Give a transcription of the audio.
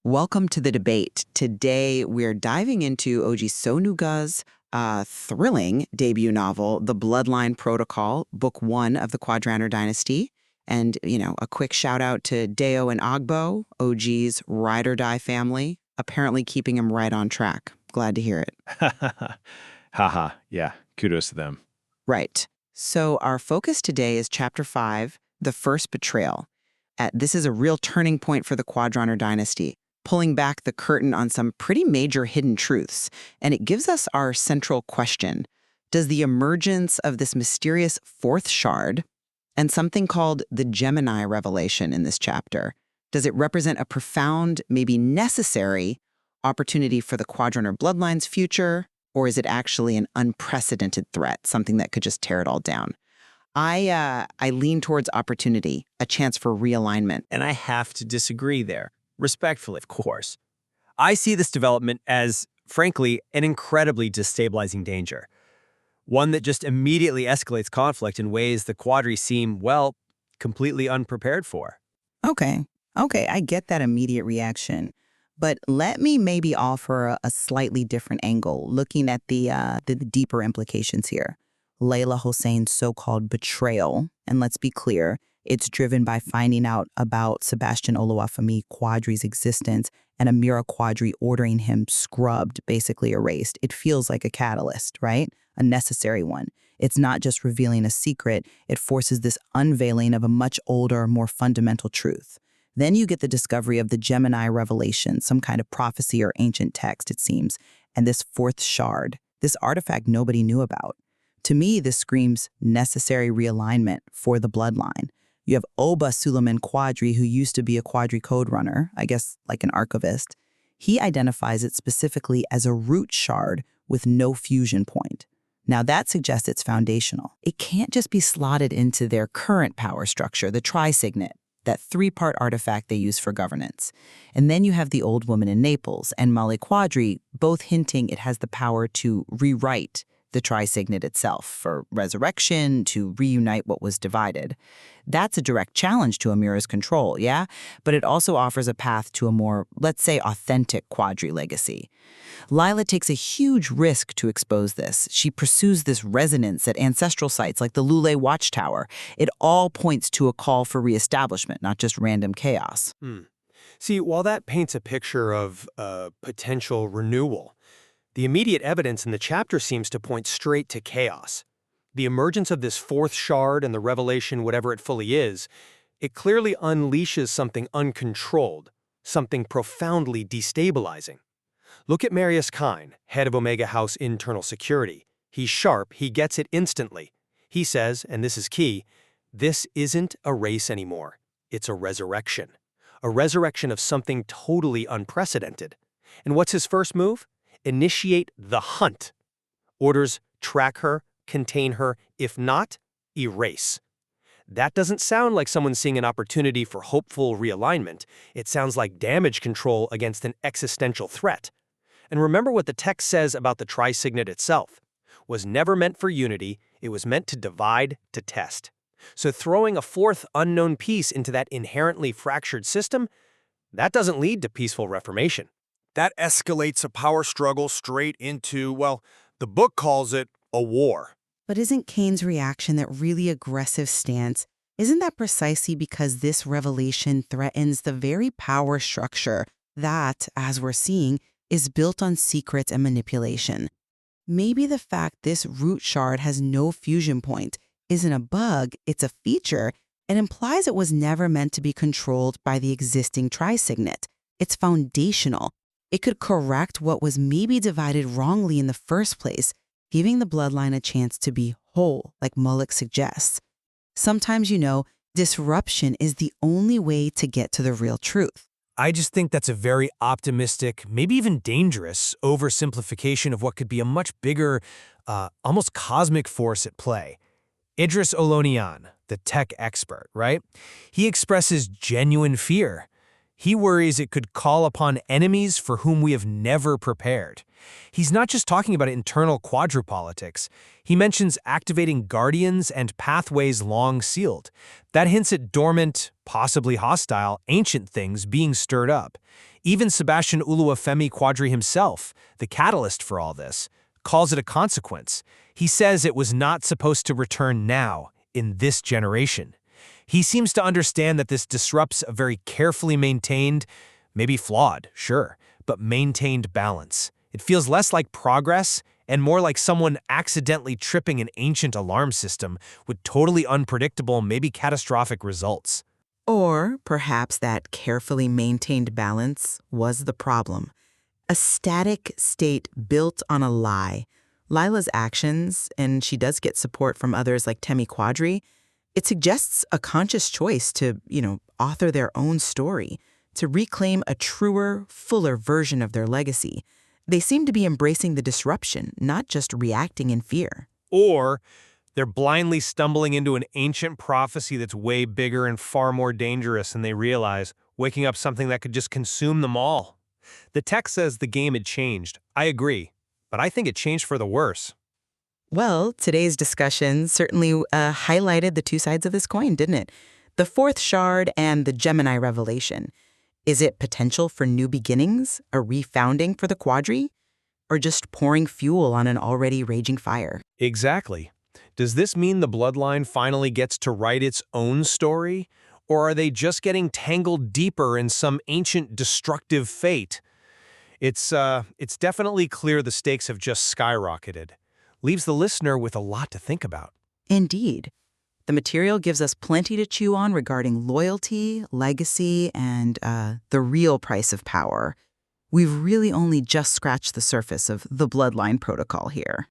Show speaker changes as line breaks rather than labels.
Welcome to the debate. Today, we're diving into Oji Sonuga's thrilling debut novel, The Bloodline Protocol, Book 1 of the Quadranner Dynasty. And, a quick shout out to Deo and Agbo, Oji's ride-or-die family, apparently keeping him right on track. Glad to hear it.
Haha, yeah, kudos to them.
Right. So our focus today is Chapter 5, The First Betrayal. This is a real turning point for the Quadranner Dynasty, pulling back the curtain on some pretty major hidden truths. And it gives us our central question. Does the emergence of this mysterious fourth shard and something called the Gemini revelation in this chapter, does it represent a profound, maybe necessary, opportunity for the Quadranner bloodline's future, or is it actually an unprecedented threat, something that could just tear it all down? I lean towards opportunity, a chance for realignment.
And I have to disagree there. Respectfully, of course. I see this development as, frankly, an incredibly destabilizing danger. One that just immediately escalates conflict in ways the Quadri seem, well, completely unprepared for.
Okay, I get that immediate reaction. But let me maybe offer a slightly different angle, looking at the deeper implications here. Layla Hossain's so-called betrayal, and let's be clear, it's driven by finding out about Sebastian Quadri's existence and Ameerah Quadri ordering him scrubbed, basically erased. It feels like a catalyst, right? A necessary one. It's not just revealing a secret, it forces this unveiling of a much older, more fundamental truth. Then you get the discovery of the Gemini revelation, some kind of prophecy or ancient text, it seems, and this fourth shard, this artifact nobody knew about. To me, this screams necessary realignment for the bloodline. You have Oba Suleiman Quadri, who used to be a Quadri code runner, I guess like an archivist. He identifies it specifically as a root shard with no fusion point. Now that suggests it's foundational. It can't just be slotted into their current power structure, the tri-signet, that three-part artifact they use for governance. And then you have the old woman in Naples and Mali Quadri, both hinting it has the power to rewrite the tri-signet itself, for resurrection, to reunite what was divided. That's a direct challenge to Ameerah's control, yeah? But it also offers a path to a more, let's say, authentic Quadri legacy. Layla takes a huge risk to expose this. She pursues this resonance at ancestral sites like the Lule Watchtower. It all points to a call for reestablishment, not just random chaos.
See, while that paints a picture of potential renewal, the immediate evidence in the chapter seems to point straight to chaos. The emergence of this fourth shard and the revelation, whatever it fully is, it clearly unleashes something uncontrolled, something profoundly destabilizing. Look at Marius Kine, head of Omega House Internal Security. He's sharp, he gets it instantly. He says, and this is key, this isn't a race anymore. It's a resurrection. A resurrection of something totally unprecedented. And what's his first move? Initiate the hunt. Orders track her, contain her, if not, erase. That doesn't sound like someone seeing an opportunity for hopeful realignment. It sounds like damage control against an existential threat. And remember what the text says about the tri-signet itself. Was never meant for unity, it was meant to divide, to test. So throwing a fourth unknown piece into that inherently fractured system, that doesn't lead to peaceful reformation.
That escalates a power struggle straight into, well, the book calls it a war.
But isn't Kane's reaction that really aggressive stance? Isn't that precisely because this revelation threatens the very power structure that, as we're seeing, is built on secrets and manipulation? Maybe the fact this root shard has no fusion point isn't a bug, it's a feature. It implies it was never meant to be controlled by the existing tri-signet. It's foundational. It could correct what was maybe divided wrongly in the first place, giving the bloodline a chance to be whole, like Mullock suggests. Sometimes, disruption is the only way to get to the real truth.
I just think that's a very optimistic, maybe even dangerous, oversimplification of what could be a much bigger, almost cosmic force at play. Idris Olonian, the tech expert, right? He expresses genuine fear. He worries it could call upon enemies for whom we have never prepared. He's not just talking about internal quadripolitics. He mentions activating guardians and pathways long sealed. That hints at dormant, possibly hostile, ancient things being stirred up. Even Sebastian Femi Quadri himself, the catalyst for all this, calls it a consequence. He says it was not supposed to return now, in this generation. He seems to understand that this disrupts a very carefully maintained, maybe flawed, sure, but maintained balance. It feels less like progress and more like someone accidentally tripping an ancient alarm system with totally unpredictable, maybe catastrophic results.
Or perhaps that carefully maintained balance was the problem. A static state built on a lie. Layla's actions, and she does get support from others like Temi Quadri, it suggests a conscious choice to, author their own story, to reclaim a truer, fuller version of their legacy. They seem to be embracing the disruption, not just reacting in fear.
Or they're blindly stumbling into an ancient prophecy that's way bigger and far more dangerous than they realize, waking up something that could just consume them all. The text says the game had changed. I agree, but I think it changed for the worse.
Well, today's discussion certainly highlighted the two sides of this coin, didn't it? The fourth shard and the Gemini revelation. Is it potential for new beginnings, a refounding for the Quadri, or just pouring fuel on an already raging fire?
Exactly. Does this mean the bloodline finally gets to write its own story? Or are they just getting tangled deeper in some ancient destructive fate? It's definitely clear the stakes have just skyrocketed. Leaves the listener with a lot to think about.
Indeed. The material gives us plenty to chew on regarding loyalty, legacy, and the real price of power. We've really only just scratched the surface of the bloodline protocol here.